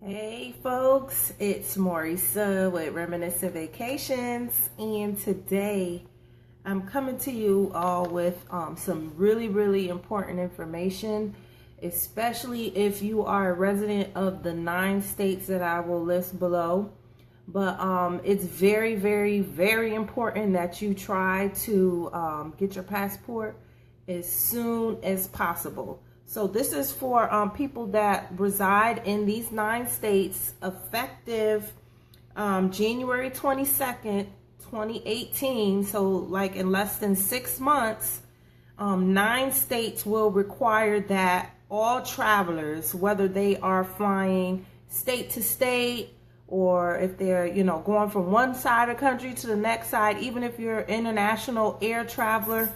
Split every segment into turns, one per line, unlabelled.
Hey folks, it's Marisa with Reminiscent Vacations, and today I'm coming to you all with some really important information, especially if you are a resident of the 9 states that I will list below. But it's very important that you try to get your passport as soon as possible. So this is for people that reside in these 9 states effective January 22nd, 2018. So like in less than 6 months, 9 states will require that all travelers, whether they are flying state to state or if they're, going from one side of the country to the next side, even if you're an international air traveler,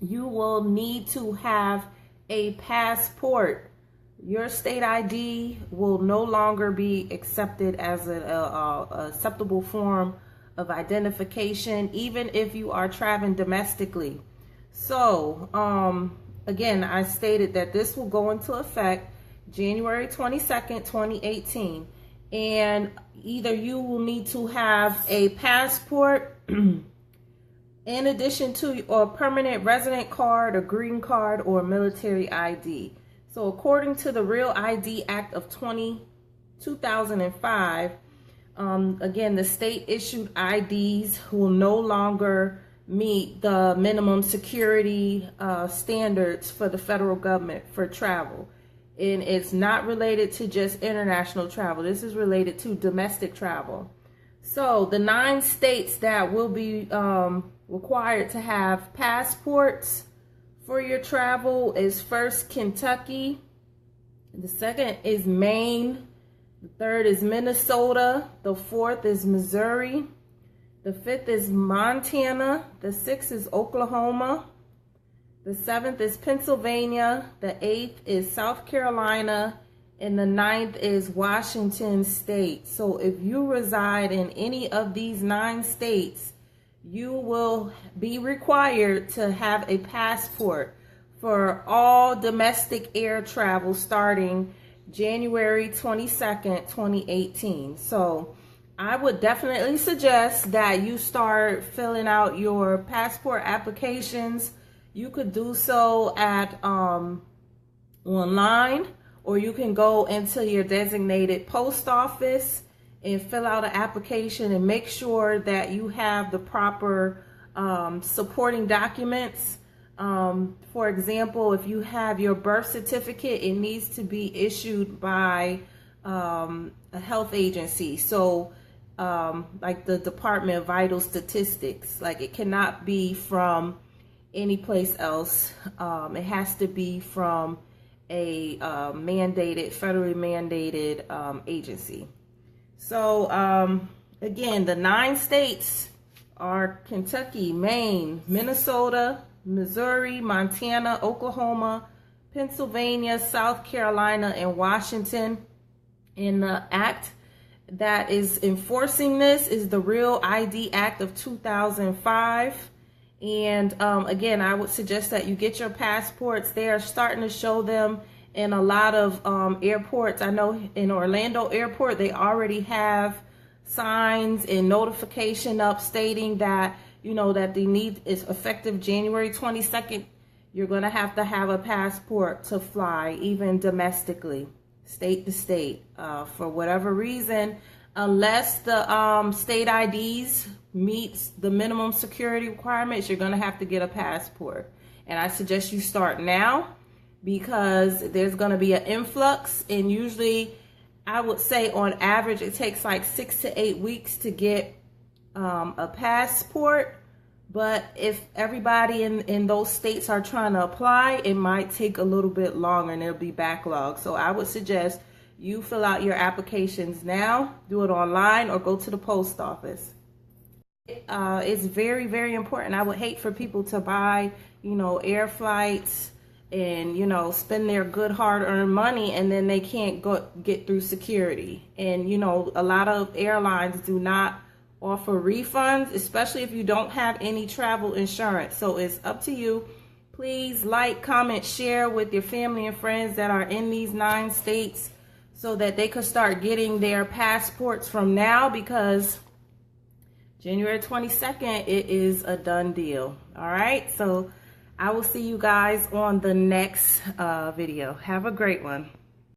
you will need to have a passport. Your state ID will no longer be accepted as an acceptable form of identification, even if you are traveling domestically. So, again, I stated that this will go into effect January 22nd, 2018. And either you will need to have a passport in addition to a permanent resident card, a green card, or a military ID. So according to the Real ID Act of 2005, again, the state issued IDs will no longer meet the minimum security standards for the federal government for travel. And it's not related to just international travel. This is related to domestic travel. So the 9 states that will be required to have passports for your travel is first Kentucky, the second is Maine, the third is Minnesota, the fourth is Missouri, the fifth is Montana, the sixth is Oklahoma, the seventh is Pennsylvania, the eighth is South Carolina, and the 9th is Washington State. So if you reside in any of these 9 states, you will be required to have a passport for all domestic air travel starting January 22nd, 2018. So I would definitely suggest that you start filling out your passport applications. You could do so at online, or you can go into your designated post office and fill out an application and make sure that you have the proper supporting documents. For example, if you have your birth certificate, it needs to be issued by a health agency. So like the Department of Vital Statistics, like it cannot be from any place else. It has to be from a federally mandated agency. So again, the 9 states are Kentucky, Maine, Minnesota, Missouri, Montana, Oklahoma, Pennsylvania, South Carolina, and Washington. And the act that is enforcing this is the Real ID Act of 2005. And again, I would suggest that you get your passports. They are starting to show them in a lot of airports. I know in Orlando Airport, they already have signs and notification up stating that, that the need is effective January 22nd. You're going to have a passport to fly, even domestically, state to state, for whatever reason, unless the state IDs meets the minimum security requirements, you're going to have to get a passport. And I suggest you start now, because there's going to be an influx, and usually I would say on average it takes like 6 to 8 weeks to get a passport. But if everybody in those states are trying to apply, it might take a little bit longer and there'll be backlog. So I would suggest you fill out your applications now, do it online, or go to the post office. It's very important. I would hate for people to buy, air flights and, spend their good hard-earned money and then they can't get through security. And, a lot of airlines do not offer refunds, especially if you don't have any travel insurance. So it's up to you. Please like, comment, share with your family and friends that are in these 9 states so that they could start getting their passports from now, because January 22nd, it is a done deal. All right, so I will see you guys on the next video. Have a great one.